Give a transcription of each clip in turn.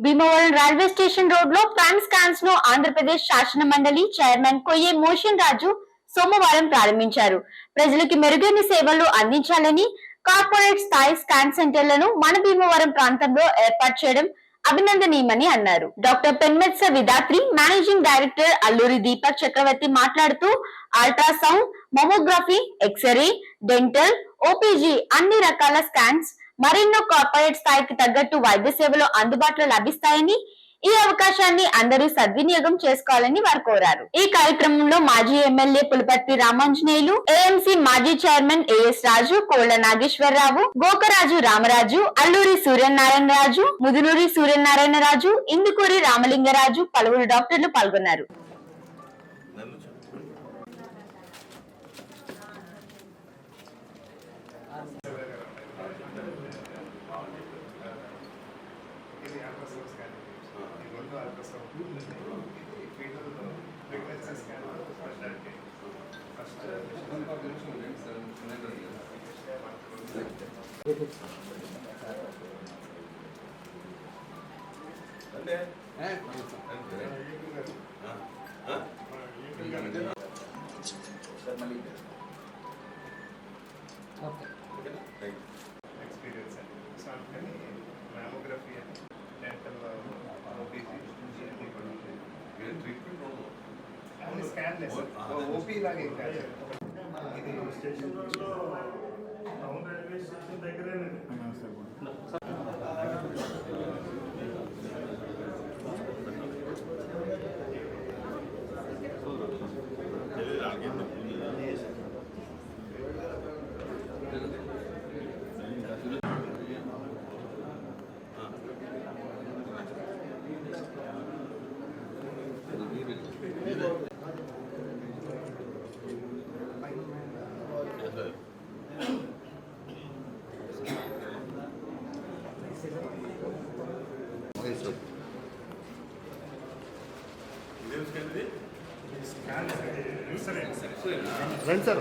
Bhimavaram railway station road లో prime scans ను ఆంధ్రప్రదేశ్ శాసన మండలి చైర్మన్ కొయ్యే మోషన్ రాజు సోమవారం ప్రారంభించారు. ప్రజలకు మెరుగైన సేవలు అందించాలని కార్పొరేట్ స్థాయి స్కాన్ సెంటర్లను మన భీమవరం ప్రాంతంలో ఏర్పాటు చేయడం అభినందనీయమని అన్నారు. Doctor Penmetsa Vidhatri, managing director Alluri Deepak Chakravarthi మాట్లాడుతూ ultrasound, mammography, X ray, dental, OPG అన్ని రకాల స్కాన్స్ మరెన్నో కార్పొరేట్ స్థాయికి తగ్గట్టు వైద్య సేవలు అందుబాటులో లభిస్తాయని, ఈ అవకాశాన్ని అందరూ సద్వినియోగం చేసుకోవాలని వారు కోరారు. ఈ కార్యక్రమంలో మాజీ ఎమ్మెల్యే పులపర్తి రామాంజనేయులు, ఏఎంసీ మాజీ చైర్మన్ ఏఎస్ రాజు, కోళ్ల నాగేశ్వరరావు, గోకరాజు రామరాజు, అల్లూరి సూర్యనారాయణరాజు, ముదునూరి సూర్యనారాయణరాజు, ఇందుకూరి రామలింగరాజు, పలువురు డాక్టర్లు పాల్గొన్నారు. ఎక్స్పీరియన్స్ అండి. సో అందుకని మ్యామోగ్రఫీ అని డెంటల్ ఓపీజీ అన్ని స్కాన్ లేదు, ఓపీ లాగే కాదు. ఇది స్టేషన్ రోడ్లో టౌన్ రైల్వే స్టేషన్ దగ్గరేనండి. రండి సార్.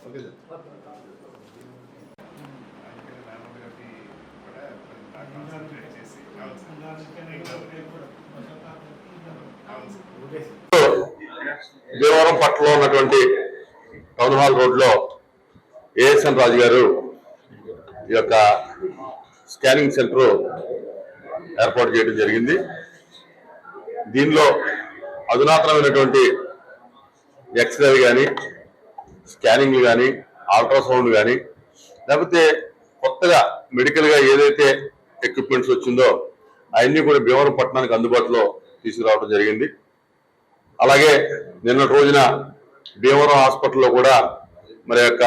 Okay sir. మ్యామోగ్రఫీ కూడా కాన్సన్ట్రేట్ చేసి భీమవరం పట్టణంలో ఉన్నటువంటి టౌన్ హాల్ రోడ్లో ఏఎస్ఎన్ రాజు గారు ఈ యొక్క స్కానింగ్ సెంటర్ ఏర్పాటు చేయడం జరిగింది. దీనిలో అధునాతనమైనటువంటి ఎక్స్రే కానీ, స్కానింగ్లు కానీ, అల్ట్రాసౌండ్ కానీ, లేకపోతే కొత్తగా మెడికల్గా ఏదైతే ఎక్విప్మెంట్స్ వచ్చిందో అవన్నీ కూడా భీమవరం పట్టణానికి అందుబాటులో తీసుకురావడం జరిగింది. అలాగే నిన్నటి రోజున భీమవరం హాస్పిటల్లో కూడా మరి యొక్క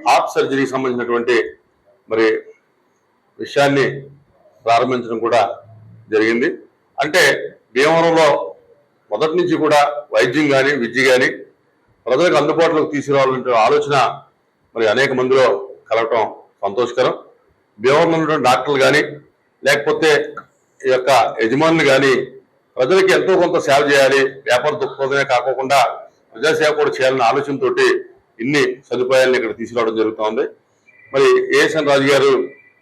హార్ట్ సర్జరీకి సంబంధించినటువంటి మరి విషయాన్ని ప్రారంభించడం కూడా జరిగింది. అంటే భీమవరంలో మొదటి నుంచి కూడా వైద్యం కానీ, విద్య కానీ ప్రజలకు అందుబాటులోకి తీసుకురావాలంటే ఆలోచన మరి అనేక మందిలో కలగటం సంతోషకరం. భీమవరంలో ఉన్నటువంటి డాక్టర్లు కానీ, లేకపోతే ఈ యొక్క యజమానులు కానీ ప్రజలకి ఎంతో కొంత సేవ చేయాలి, వ్యాపార దృక్పథమే కాకుండా ప్రజాసేవ కూడా చేయాలన్న ఆలోచనతోటి ఇన్ని సదుపాయాలను ఇక్కడ తీసుకురావడం జరుగుతోంది. మరి ఏఎస్ఎన్ రాజు గారు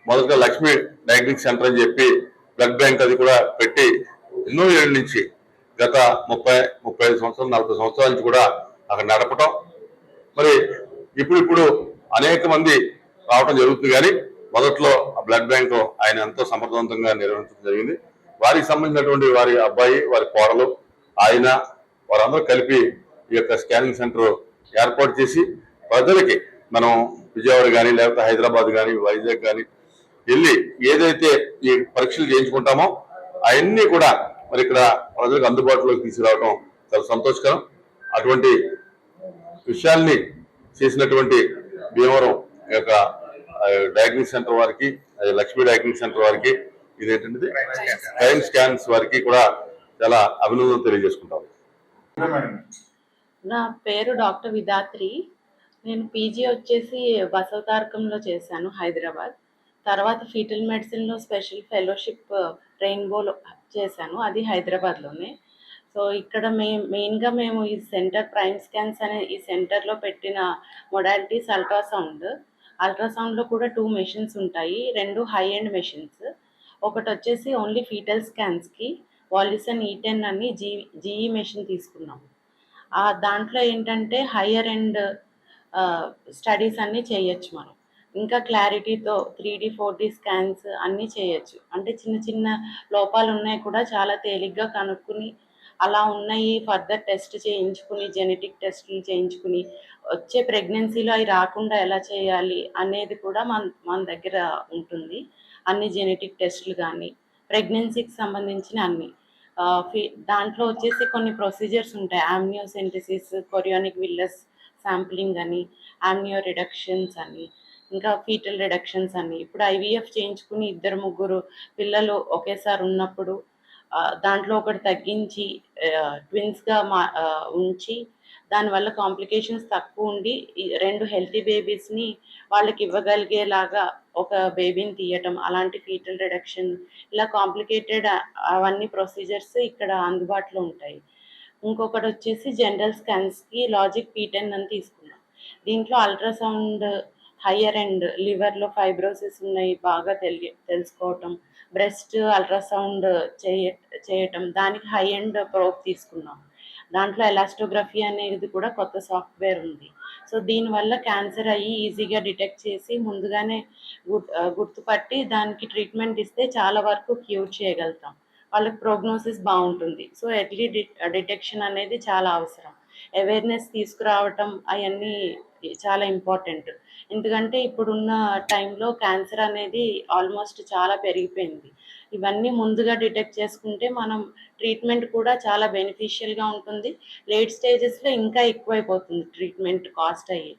మొదటగా లక్ష్మీ డయాగ్నోస్టిక్ సెంటర్ అని చెప్పి బ్లడ్ బ్యాంక్ అది కూడా పెట్టి ఎన్నో ఏళ్ళ నుంచి గత 30-35 సంవత్సరాలు 40 సంవత్సరాల నుంచి కూడా అక్కడ నడపటం, మరి ఇప్పుడు అనేక మంది రావటం జరుగుతుంది. కానీ మొదట్లో ఆ బ్లడ్ బ్యాంక్ ఆయన ఎంతో సమర్థవంతంగా నిర్వహించడం జరిగింది. వారికి సంబంధించినటువంటి వారి అబ్బాయి, వారి కోడలు, ఆయన వారందరూ కలిపి ఈ యొక్క స్కానింగ్ సెంటర్ ఏర్పాటు చేసి ప్రజలకి మనం విజయవాడ కానీ, లేకపోతే హైదరాబాద్ కానీ, వైజాగ్ కానీ వెళ్ళి ఏదైతే ఈ పరీక్షలు చేయించుకుంటామో అవన్నీ కూడా మరి ఇక్కడ ప్రజలకు అందుబాటులోకి తీసుకురావడం చాలా సంతోషకరం. అటువంటి విషయాల్ని చేసినటువంటి భీమవరం యొక్క డయాగ్నోస్టిక్ సెంటర్ వారికి, లక్ష్మీ డయాగ్నోస్టిక్ సెంటర్ వారికి, ఇదేంటంటే ప్రైమ్ స్కాన్స్ వారికి కూడా చాలా అభినందనలు తెలియజేసుకుంటాం. నా పేరు డాక్టర్ విధాత్రి. నేను పీజీ వచ్చేసి బసవతారకంలో చేశాను హైదరాబాద్. తర్వాత ఫీటల్ మెడిసిన్‌లో స్పెషల్ ఫెలోషిప్ రెయిన్బోలో చేశాను. అది హైదరాబాద్‌లోనే. సో, ఇక్కడ మెయిన్‌గా మేము ఈ సెంటర్ ప్రైమ్ స్కాన్స్ అనే ఈ సెంటర్‌లో పెట్టిన మొడాలిటీస్ అల్ట్రాసౌండ్. అల్ట్రాసౌండ్‌లో కూడా 2 మెషిన్స్ ఉంటాయి. 2 హై ఎండ్ మెషిన్స్. ఒకటొచ్చేసి ఓన్లీ ఫీటల్ స్కాన్స్‌కి వాల్యూసన్ E10 అని జీఈ మెషిన్ తీసుకున్నాము. దాంట్లో ఏంటంటే హైయర్ ఎండ్ స్టడీస్ అన్నీ చేయొచ్చు మనం. ఇంకా క్లారిటీతో 3D, 4D స్కాన్స్ అన్నీ చేయొచ్చు. అంటే చిన్న చిన్న లోపాలున్నాయి కూడా చాలా తేలిగ్గా కనుక్కొని, అలా ఉన్నాయి ఫర్దర్ టెస్ట్ చేయించుకుని, జెనెటిక్ టెస్టులు చేయించుకుని, వచ్చే ప్రెగ్నెన్సీలో అయి రాకుండా ఎలా చేయాలి అనేది కూడా మన దగ్గర ఉంటుంది. అన్ని జెనెటిక్ టెస్టులు గానీ, ప్రెగ్నెన్సీకి సంబంధించిన అన్నీ. ఆహ్, ఫి దాంట్లో వచ్చేసి కొన్ని ప్రొసీజర్స్ ఉంటాయి. ఆమ్నియోసెంటసిస్, కొరియోనిక్ విల్లస్ శాంప్లింగ్ అని, ఆమ్నియో రిడక్షన్స్ అని, ఇంకా ఫీటల్ రిడక్షన్స్ అని. ఇప్పుడు ఐవీఎఫ్ చేయించుకుని 2, 3 పిల్లలు ఒకేసారి ఉన్నప్పుడు దాంట్లో ఒకటి తగ్గించి ట్విన్స్‌గా ఉంచి దానివల్ల కాంప్లికేషన్స్ తక్కువుండి ఈ 2 హెల్తీ బేబీస్‌ని వాళ్ళకి ఇవ్వగలిగేలాగా ఒక బేబీని తీయటం, అలాంటి ఫీటల్ రిడక్షన్ ఇలా కాంప్లికేటెడ్ అవన్నీ ప్రొసీజర్స్ ఇక్కడ అందుబాటులో ఉంటాయి. ఇంకొకటొచ్చేసి జనరల్ స్కాన్స్‌కి లాజిక్ P10 అని తీసుకున్నాం. దీంట్లో అల్ట్రాసౌండ్ హైయర్ ఎండ్ లివర్‌లో ఫైబ్రోసిస్ ఉన్నాయి బాగా తెలుసుకోవటం, బ్రెస్ట్ అల్ట్రాసౌండ్ చేయటం, దానికి హై ఎండ్ ప్రోబ్ తీసుకున్నాం. దాంట్లో ఎలాస్టోగ్రఫీ అనేది కూడా కొత్త సాఫ్ట్‌వేర్ ఉంది. సో, దీనివల్ల క్యాన్సర్ అయ్యి ఈజీగా డిటెక్ట్ చేసి ముందుగానే గుర్తుపట్టి దానికి ట్రీట్మెంట్ ఇస్తే చాలా వరకు క్యూర్ చేయగలుగుతాం. వాళ్ళకి ప్రోగ్నోసిస్ బావుంటుంది. సో, ఎర్లీ డిటెక్షన్ అనేది చాలా అవసరం. అవేర్‌నెస్ తీసుకురావటం అయన్నీ చాలా ఇంపార్టెంట్. ఎందుకంటే ఇప్పుడున్న టైంలో క్యాన్సర్ అనేది ఆల్మోస్ట్ చాలా పెరిగిపోయింది. ఇవన్నీ ముందుగా డిటెక్ట్ చేసుకుంటే మనం ట్రీట్మెంట్ కూడా చాలా బెనిఫిషియల్‌గా ఉంటుంది. లేట్ స్టేజెస్‌లో ఇంకా ఎక్కువైపోతుంది ట్రీట్మెంట్ కాస్ట్ అయ్యి.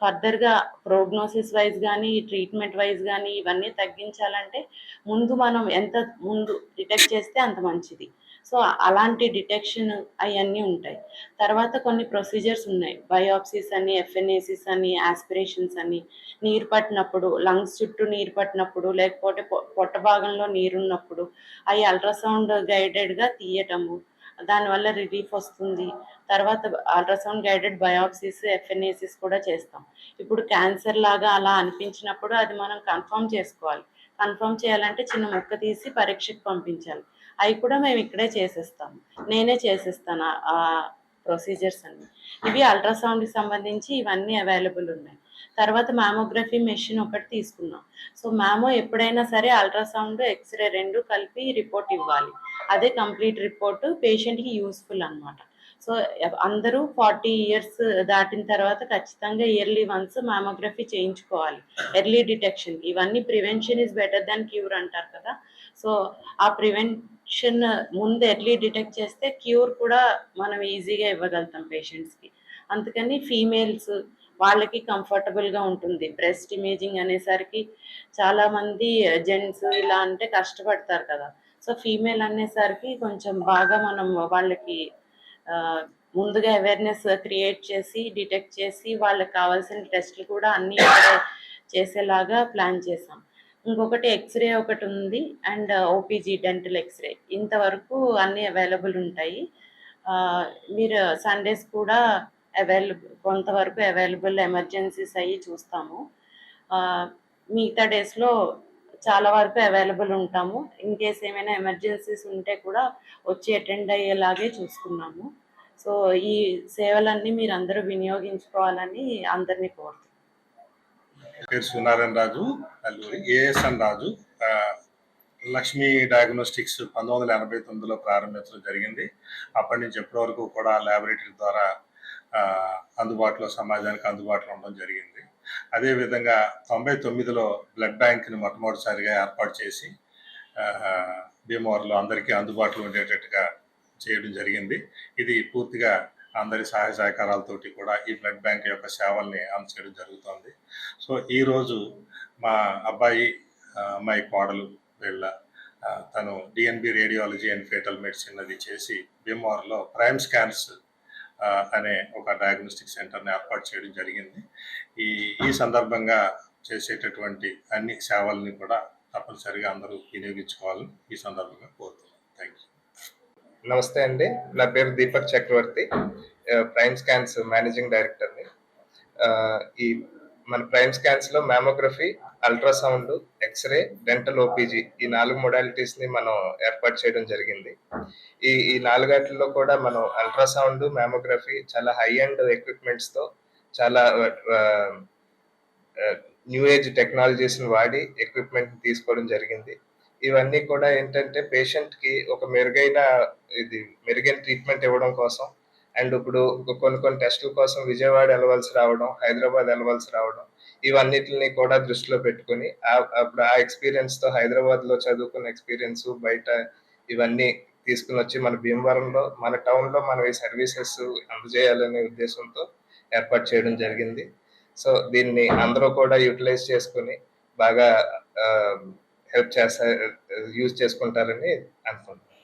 ఫర్దర్‌గా ప్రోగ్నోసిస్ వైస్ గానీ, ట్రీట్మెంట్ వైస్ గానీ ఇవన్నీ తగ్గించాలంటే మనం ఎంత ముందు డిటెక్ట్ చేస్తే అంత మంచిది. సో, అలాంటి డిటెక్షన్ అయన్నీ ఉంటాయి. తర్వాత కొన్ని ప్రొసీజర్స్ ఉన్నాయి. బయాప్సీస్ అని, ఎఫ్ఎన్ఏసిస్ అని, యాస్పిరేషన్స్ అని, నీరు పట్టినప్పుడు, లంగ్స్ చుట్టూ నీరు పట్టినప్పుడు, లేకపోతే పొట్ట భాగంలో నీరున్నప్పుడు, అయి అల్ట్రాసౌండ్ గైడెడ్‌గా తీయటము. దానివల్ల రిలీఫ్ వస్తుంది. తర్వాత అల్ట్రాసౌండ్ గైడెడ్ బయాప్సీస్, ఎఫ్ఎన్ఏసిస్ కూడా చేస్తాం. ఇప్పుడు క్యాన్సర్ లాగా అలా అనిపించినప్పుడు అది మనం కన్ఫర్మ్ చేసుకోవాలి. కన్ఫర్మ్ చేయాలంటే చిన్న ముక్క తీసి పరీక్షకు పంపించాలి. అయి కూడా మేము ఇక్కడే చేసేస్తాము. నేనే చేసేస్తాను ప్రొసీజర్స్ అన్నీ. ఇవి అల్ట్రాసౌండ్‌కి సంబంధించి ఇవన్నీ అవైలబుల్ ఉన్నాయి. తర్వాత మామోగ్రఫీ మెషిన్ ఒకటి తీసుకున్నాం. సో, ఎప్పుడైనా సరే అల్ట్రాసౌండ్, ఎక్స్‌రే 2 కలిపి రిపోర్ట్ ఇవ్వాలి. అదే కంప్లీట్ రిపోర్ట్ పేషెంట్‌కి యూజ్‌ఫుల్ అనమాట. సో, అందరూ 40 ఇయర్స్ దాటిన తర్వాత ఖచ్చితంగా ఇయర్లీ వన్స్ మామోగ్రఫీ చేయించుకోవాలి. Early detection. ఇవన్నీ prevention is better than cure అంటారు కదా! సో, ఆ ప్రివెన్షన్ ముందు ఎర్లీ డిటెక్ట్ చేస్తే క్యూర్ కూడా మనం ఈజీగా ఇవ్వగలుగుతాం పేషెంట్స్‌కి. అందుకని ఫీమేల్స్ వాళ్ళకి కంఫర్టబుల్‌గా ఉంటుంది. బ్రెస్ట్ ఇమేజింగ్ అనేసరికి చాలామంది జెంట్స్ ఇలా అంటే కష్టపడతారు కదా! సో, ఫీమేల్ అనేసరికి కొంచెం బాగా మనం వాళ్ళకి ముందుగా అవేర్‌నెస్ క్రియేట్ చేసి, డిటెక్ట్ చేసి వాళ్ళకి కావాల్సిన టెస్టులు కూడా అన్నీ ఇక్కడే చేసేలాగా ప్లాన్ చేశాం. ఇంకొకటి ఎక్స్‌రే ఒకటుంది అండ్ ఓపీజీ డెంటల్ ఎక్స్‌రే. ఇంతవరకు అన్నీ అవైలబుల్ ఉంటాయి. మీరు సండేస్ కూడా కొంతవరకు అవైలబుల్ ఎమర్జెన్సీస్ అయ్యి చూస్తాము. మిగతా డేస్‌లో చాలా వరకు అవైలబుల్ ఉంటాము. ఇన్‌కేస్ ఏమైనా ఎమర్జెన్సీస్ ఉంటే కూడా వచ్చి అటెండ్ అయ్యేలాగే చూసుకున్నాము. సో, ఈ సేవలన్నీ మీరందరూ వినియోగించుకోవాలని అందరిని కోరుతున్నాను. పేరు సూర్యనారాయణ రాజు, అల్లూరి ఏఎస్ఎన్ రాజు. లక్ష్మీ డయాగ్నోస్టిక్స్ 1989లో ప్రారంభించడం జరిగింది. అప్పటి నుంచి ఎప్పటి వరకు కూడా ల్యాబొరేటరీ ద్వారా అందుబాటులో సమాజానికి అందుబాటులో ఉండడం జరిగింది. అదేవిధంగా 99లో బ్లడ్ బ్యాంక్ని మొట్టమొదటిసారిగా ఏర్పాటు చేసి భీమవరంలో అందరికీ అందుబాటులో ఉండేటట్టుగా చేయడం జరిగింది. ఇది పూర్తిగా అందరి సహాయ సహకారాలతోటి కూడా ఈ బ్లడ్ బ్యాంక్ యొక్క సేవల్ని అందచేయడం జరుగుతుంది. సో, ఈరోజు మా అమ్మాయి కోడలు వీళ్ళ తను DNB radiology and fatal medicine అది చేసి భీమవరంలో ప్రైమ్ స్కాన్స్ అనే ఒక డయాగ్నోస్టిక్ సెంటర్ని ఏర్పాటు చేయడం జరిగింది. ఈ సందర్భంగా చేసేటటువంటి అన్ని సేవల్ని కూడా తప్పనిసరిగా అందరూ వినియోగించుకోవాలని ఈ సందర్భంగా కోరుతున్నాను. Thank you. నమస్తే అండి, నా పేరు Deepak Chakravarthi, Prime Scans managing డైరెక్టర్ని. ఈ మన ప్రైమ్ స్కాన్స్లో mammography, ultrasound, X ray, dental OPG ఈ 4 మొడాలిటీస్ని మనం ఏర్పాటు చేయడం జరిగింది. ఈ 4 వాటిల్లో కూడా మనం అల్ట్రాసౌండ్, మ్యామోగ్రఫీ చాలా హై అండ్ ఎక్విప్మెంట్స్తో చాలా న్యూ ఏజ్ టెక్నాలజీస్ని వాడి ఎక్విప్మెంట్ తీసుకోవడం జరిగింది. ఇవన్నీ కూడా ఏంటంటే పేషెంట్కి ఒక మెరుగైన ట్రీట్మెంట్ ఇవ్వడం కోసం, అండ్ ఇప్పుడు కొన్ని టెస్టుల కోసం విజయవాడ వెళ్ళవలసి రావడం, హైదరాబాద్ వెళ్ళవలసి రావడం, ఇవన్నిటిని కూడా దృష్టిలో పెట్టుకొని అప్పుడు ఆ ఎక్స్పీరియన్స్తో హైదరాబాద్లో చదువుకున్న ఎక్స్పీరియన్స్ బయట ఇవన్నీ తీసుకుని వచ్చి మన భీమవరంలో మన టౌన్లో మనం ఈ సర్వీసెస్ అందజేయాలనే ఉద్దేశంతో ఏర్పాటు చేయడం జరిగింది. సో దీన్ని అందరూ కూడా యూటిలైజ్ చేసుకుని బాగా యూజ్ చేసుకుంటారని అనుకుంటున్నాను.